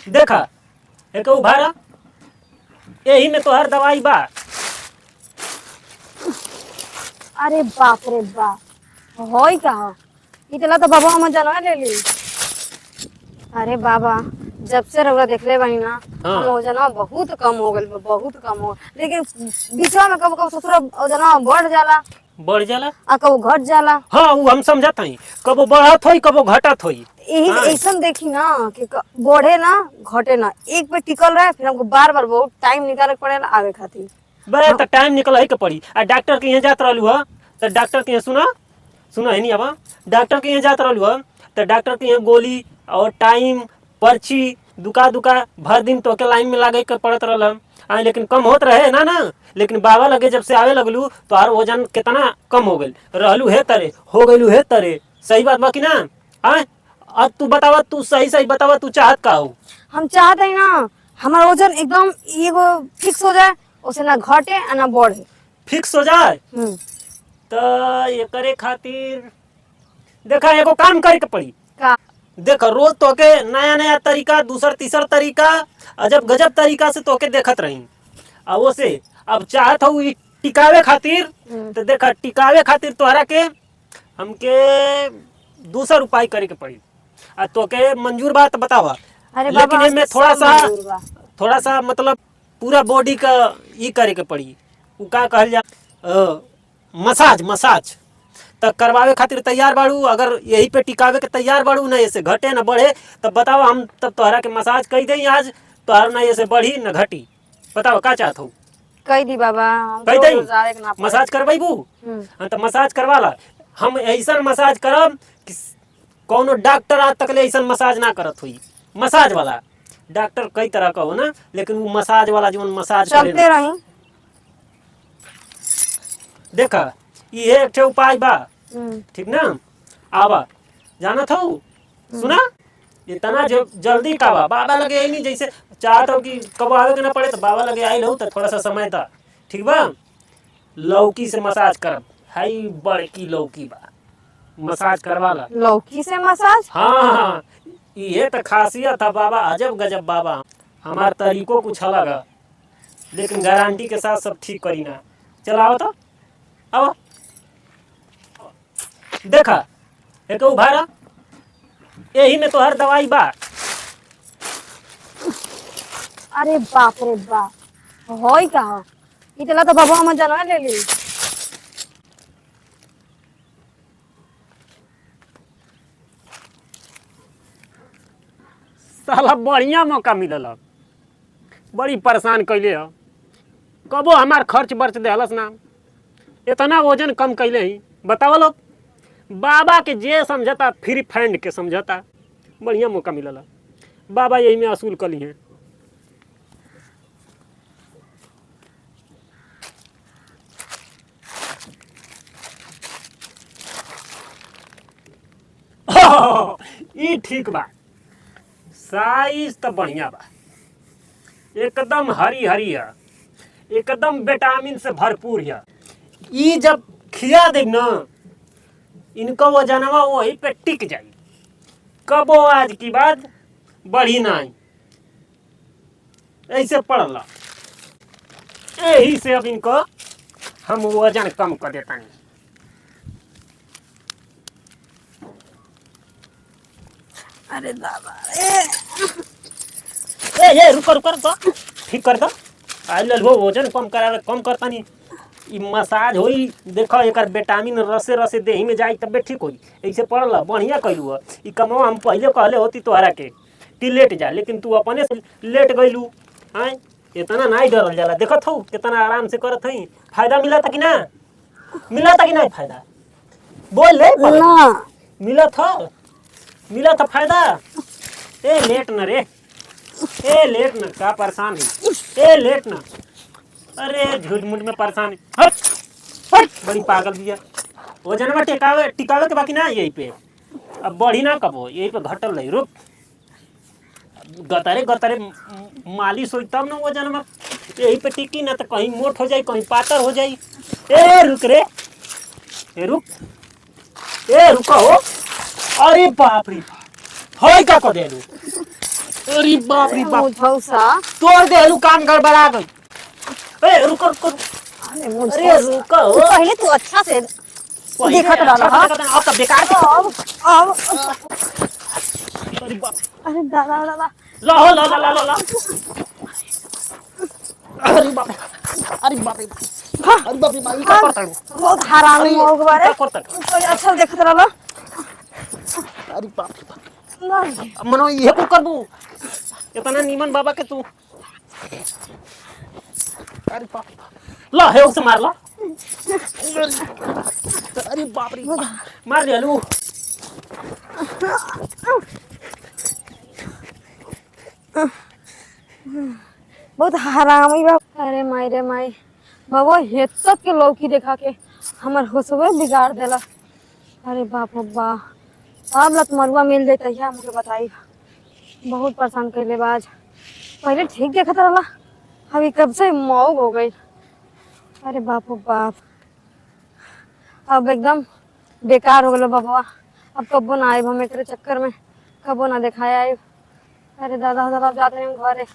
देखा एक उभारा यही में तो हर दवाई बा। अरे बाप रे बाप होई का हो इतना तो बाबा हम जानवा ले ली। अरे बाबा जब से रउरा देखले बानी ना हम हाँ वजन बहुत कम हो गइल बा, बहुत कम हो लेकिन बीचवा में कब कब ससुर वजन बढ़ जाला बढ़ जाला। आ कब घट जाला। हाँ वो हम समझत हई कबो बढ़त होई कबो घटत होई। यही हाँ ऐसा देखी ना कि बढ़े ना घटे ना एक पे टिकल रहे फिर हमको बार बार बहुत टाइम निकाले पड़ेला आवे खातिर। बे तो टाइम निकल ही के पड़ी आ डॉक्टर के यहाँ जात रहलू ह तो डॉक्टर के यहाँ सुना सुना है नहीं अब डॉक्टर के यहाँ जात रहलू ह तो डॉक्टर के यहाँ गोली और टाइम पर्ची दुका दुका भर दिन तो के लाइन में लागे के पड़त रहल आ लेकिन कम होत रहे ना ना। लेकिन बाबा लगे जब से आवे लगलू तो हर वजन कितना कम हो गइल रहलू है तरे हो गइलू है तरे। सही बात बा कि ना। हाँ अब तू बतावा तू सही सही बतावा तू चाहत का हो। हम चाहते हैं ना हमारा वजन एकदम एगो फिक्स हो जाए उसे ना घटे आ ना बढ़े। फिक्स हो जाए तो ये करे खातिर देखा एगो काम करे के पड़ी। का देख रोज तोके नया नया तरीका दूसर तीसर तरीका अजब गजब तरीका से तोके देखत रही अब वो से अब चाहत हूँ टिकावे खातिर तो देखा टिकावे खातिर तोहरा के हमके दूसर उपाय करे के पड़ी। आ तोके मंजूर बात बतावा। अरे लेकिन बाबा इनमें सब मंजूर बा। थोड़ा सा मतलब पूरा बॉडी का ये करे के पड़ी। उ का कहल जा मसाज मसाज तब करवावे खातिर तैयार बाड़ू। अगर यही पे टिकावे के तैयार बाड़ू ना ऐसे घटे ना बढ़े तब बताओ हम तब तोहरा के मसाज कही दें आज तोहरा ना ऐसे बढ़ी ना घटी। बताओ का चाहत हो कह दी बाबा हम कही तो दें गुजारे के ना पड़े। मसाज करवाइबू। हाँ तो मसाज करवा ला। हम ऐसा मसाज करब कि कौनो डॉक्टर आज तक ले ऐसा मसाज ना करत हुई। मसाज वाला डॉक्टर कई तरह का हो ना लेकिन वो मसाज वाला जो मसाज चलते रही। देखा ये एक ठे उपाय बा ठीक ना। आवा जाना था सुना इतना जल्दी का बा बाबा लगे आई नहीं जैसे चाहत हो कि कब आवे के ना पड़े तो बाबा लगे आई लो तो थोड़ा सा समय था ठीक बा। लौकी से मसाज करब हाई बड़की लौकी बा मसाज करवा ला। लौकी से मसाज। हाँ ये तो खासियत है बाबा अजब गजब बाबा हमार तरीको कुछ अलग है लेकिन गारंटी के साथ सब ठीक करी ना। चलो आओ तो आओ देखा एक उभारा यही में तो हर दवाई बा। अरे बाप रे बाप होई का हो इतना तो बाबा हम जानवा ले ली। साला बढ़िया मौका मिलल बड़ी परेशान कैले ह कबो हमार खर्च बर्च देहलस ना इतना वजन कम कैले ही बताओ लोग बाबा के जे समझता फ्री फंड के समझता बढ़िया मौका मिलल बाबा यही में असूल कली हैं। ई ठीक बा साइज तो बढ़िया बा एकदम हरी हरी है एकदम विटामिन से भरपूर है। ई जब खिया दे ना इनको वजनवा वही पे टिक जाई कबो आज की बात बढ़ी नहीं ऐसे पड़ला यही से अब इनको हम वजन कम कर देता नहीं। अरे दादा ए रुको रुको रुको ठीक कर दो आई ललहो वजन कम करावे कम करता नहीं ई मसाज होई देखो एकर विटामिन रसे रसे देही में जाई तबे ठीक होई। ऐसे पड़ला बढ़िया कइलू ई कमवा हम पहले कहले होती तोहरा के कि लेट जा लेकिन तू अपने से लेट गइलू। हैं इतना नहीं डरल जाला देखत हो कितना आराम से करत हई फायदा मिला था कि ना मिला था कि नहीं फायदा बोल ले ना मिला था फायदा। ए लेट न रे ए लेट न का परेशान है ए लेट न अरे झूठ मूठ में परेशान है हट हट बड़ी पागल दिया वजन में टिकावे टिकावे के बाकी ना यही पे अब बढ़ी ना कबो यही पे घटल रही रुक गतरे गतरे मालिश होई तब ना वजन में यही पे टिकी ना तो कहीं मोट हो जाई कहीं पातर हो जाई। ए रुक रे ए रुको अरे बाप रे होय का कर देलू अरे बाप रे बाप, मुझौसा। तोड़ दे लू, काम गड़बड़ा गई। ए रुको रुको, अरे अरे मुझौसा, रुको, पहले तू अच्छा से देखत रहा अच्छा हा। देखत रहा, अब तो बेकार के। अब अरे बाप, अरे दादा दादा, ला ला ला ला ला ला। अरे बाप, अरे बाप रे, अरे बाप रे बाप, ई का करता हूँ। बहुत हरामी हो गए बारे। क्या करता हूँ? कोई अच्छा देखत रहा अरे बाप रे बाप, मनो ये को करबू, इतना नीमन बाबा के तू। अरे बाप रे बाप, ला है उसे मार ला। अरे बाप रे, मार दिया लू। बहुत हरामी बा। अरे माई रे माई, बाबा हेतक के लौकी देखा के हमर होशवे बिगाड़ देला। अरे बाप रे बाप, अब लत मरुआ मिल जाए तहिया मुझे बताई। बहुत परेशान कैले बा आज। पहले ठीक देखत रहला, अभी कब से मौग हो गई। अरे बाप रे बाप, अब एकदम बेकार हो गलो बाबा। अब कबो ना आए हम एकरे चक्कर में, कबो ना दिखाया आए। अरे दादा दादा जाते हैं घरे।